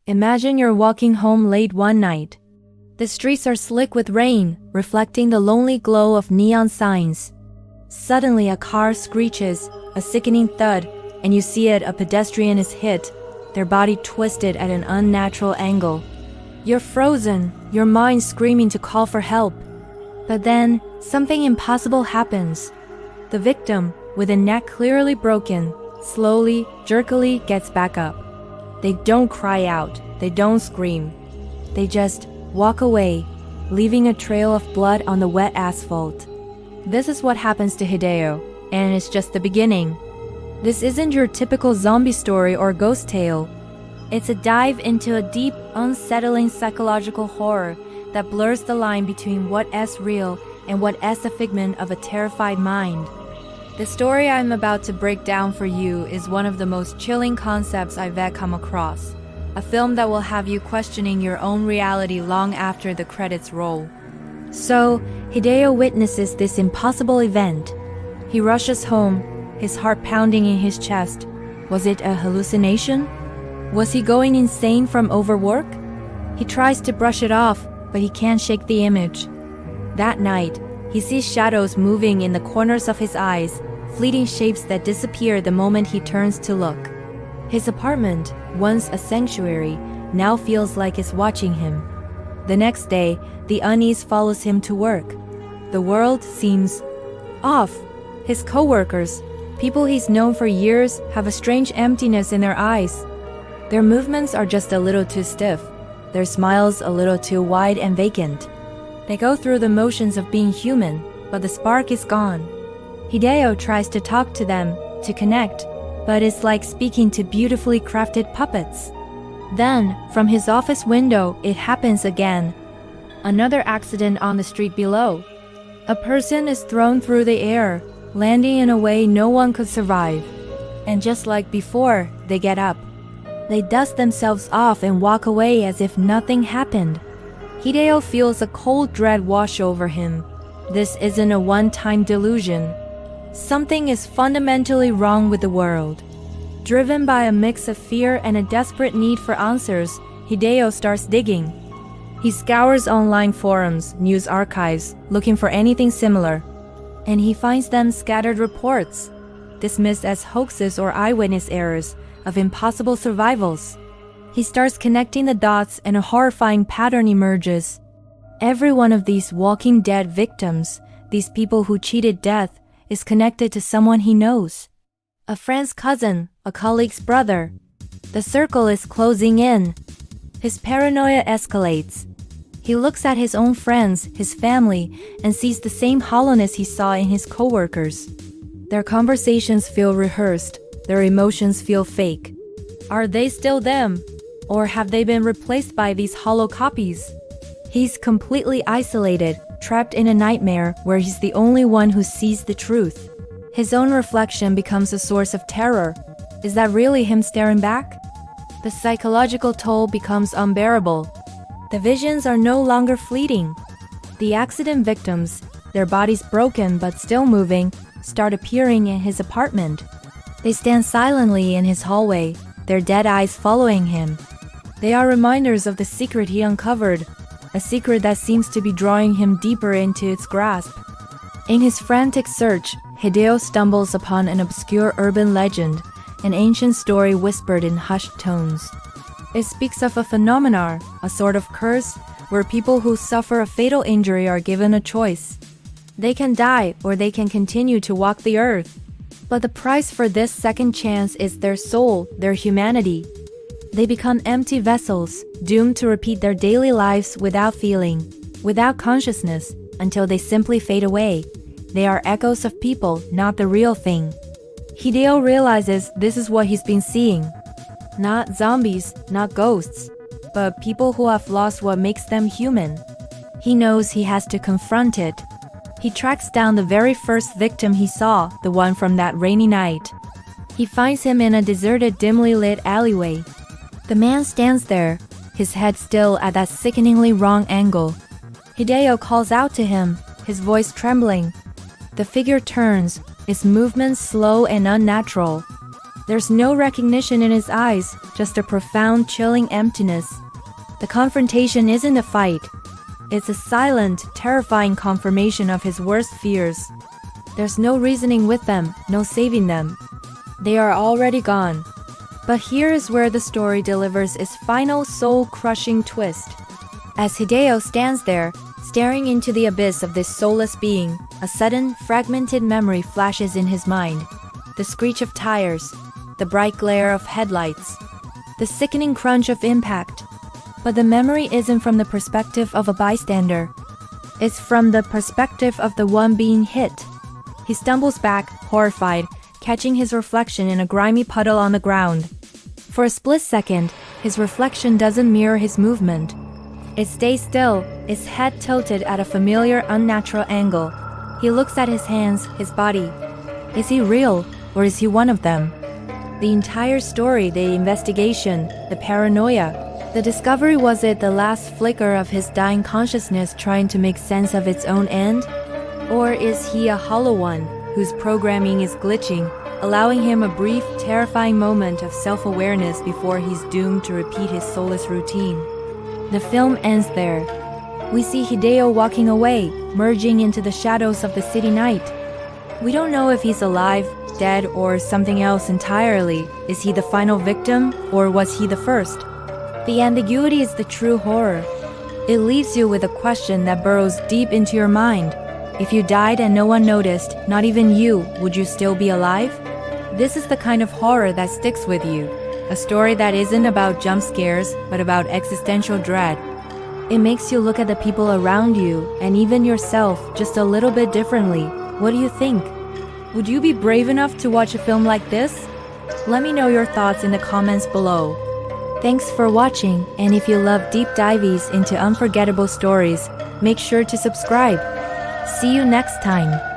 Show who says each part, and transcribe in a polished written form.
Speaker 1: Imagine you're walking home late one night. The streets are slick with rain, reflecting the lonely glow of neon signs. Suddenly a car screeches, a sickening thud, and you see a pedestrian is hit, their body twisted at an unnatural angle. You're frozen, your mind screaming to call for help. But then, something impossible happens. The victim, with a neck clearly broken, slowly, jerkily gets back up. They don't cry out, they don't scream. They just walk away, leaving a trail of blood on the wet asphalt. This is what happens to Hideo, and it's just the beginning. This isn't your typical zombie story or ghost tale. It's a dive into a deep, unsettling psychological horror that blurs the line between what is real and what is a figment of a terrified mind. The story I'm about to break down for you is one of the most chilling concepts I've ever come across. A film that will have you questioning your own reality long after the credits roll. So, Hideo witnesses this impossible event. He rushes home, his heart pounding in his chest. Was it a hallucination? Was he going insane from overwork? He tries to brush it off, but he can't shake the image. That night, he sees shadows moving in the corners of his eyes, fleeting shapes that disappear the moment he turns to look. His apartment, once a sanctuary, now feels like it's watching him. The next day, the unease follows him to work. The world seems off. His co-workers, people he's known for years, have a strange emptiness in their eyes. Their movements are just a little too stiff, their smiles a little too wide and vacant. They go through the motions of being human, but the spark is gone. Hideo tries to talk to them, to connect, but it's like speaking to beautifully crafted puppets. Then, from his office window, it happens again. Another accident on the street below. A person is thrown through the air, landing in a way no one could survive. And just like before, they get up. They dust themselves off and walk away as if nothing happened. Hideo feels a cold dread wash over him. This isn't a one-time delusion. Something is fundamentally wrong with the world. Driven by a mix of fear and a desperate need for answers, Hideo starts digging. He scours online forums, news archives, looking for anything similar. And he finds them scattered reports, dismissed as hoaxes or eyewitness errors, of impossible survivals. He starts connecting the dots and a horrifying pattern emerges. Every one of these walking dead victims, these people who cheated death, is connected to someone he knows. A friend's cousin, a colleague's brother. The circle is closing in. His paranoia escalates. He looks at his own friends, his family, and sees the same hollowness he saw in his coworkers. Their conversations feel rehearsed, their emotions feel fake. Are they still them? Or have they been replaced by these hollow copies? He's completely isolated, trapped in a nightmare where he's the only one who sees the truth. His own reflection becomes a source of terror. Is that really him staring back? The psychological toll becomes unbearable. The visions are no longer fleeting. The accident victims, their bodies broken but still moving, start appearing in his apartment. They stand silently in his hallway, their dead eyes following him. They are reminders of the secret he uncovered, a secret that seems to be drawing him deeper into its grasp. In his frantic search, Hideo stumbles upon an obscure urban legend, an ancient story whispered in hushed tones. It speaks of a phenomenon, a sort of curse, where people who suffer a fatal injury are given a choice. They can die or they can continue to walk the earth. But the price for this second chance is their soul, their humanity. They become empty vessels, doomed to repeat their daily lives without feeling, without consciousness, until they simply fade away. They are echoes of people, not the real thing. Hideo realizes this is what he's been seeing. Not zombies, not ghosts, but people who have lost what makes them human. He knows he has to confront it. He tracks down the very first victim he saw, the one from that rainy night. He finds him in a deserted, dimly lit alleyway. The man stands there, his head still at that sickeningly wrong angle. Hideo calls out to him, his voice trembling. The figure turns, its movements slow and unnatural. There's no recognition in his eyes, just a profound, chilling emptiness. The confrontation isn't a fight. It's a silent, terrifying confirmation of his worst fears. There's no reasoning with them, no saving them. They are already gone. But here is where the story delivers its final soul-crushing twist. As Hideo stands there, staring into the abyss of this soulless being, a sudden, fragmented memory flashes in his mind. The screech of tires, the bright glare of headlights, the sickening crunch of impact. But the memory isn't from the perspective of a bystander. It's from the perspective of the one being hit. He stumbles back, horrified, catching his reflection in a grimy puddle on the ground. For a split second, his reflection doesn't mirror his movement. It stays still, its head tilted at a familiar, unnatural angle. He looks at his hands, his body. Is he real, or is he one of them? The entire story, the investigation, the paranoia, the discovery, was it the last flicker of his dying consciousness trying to make sense of its own end? Or is he a hollow one, whose programming is glitching, allowing him a brief, terrifying moment of self-awareness before he's doomed to repeat his soulless routine? The film ends there. We see Hideo walking away, merging into the shadows of the city night. We don't know if he's alive, dead, or something else entirely. Is he the final victim, or was he the first? The ambiguity is the true horror. It leaves you with a question that burrows deep into your mind. If you died and no one noticed, not even you, would you still be alive? This is the kind of horror that sticks with you. A story that isn't about jump scares, but about existential dread. It makes you look at the people around you, and even yourself, just a little bit differently. What do you think? Would you be brave enough to watch a film like this? Let me know your thoughts in the comments below. Thanks for watching, and if you love deep dives into unforgettable stories, make sure to subscribe. See you next time.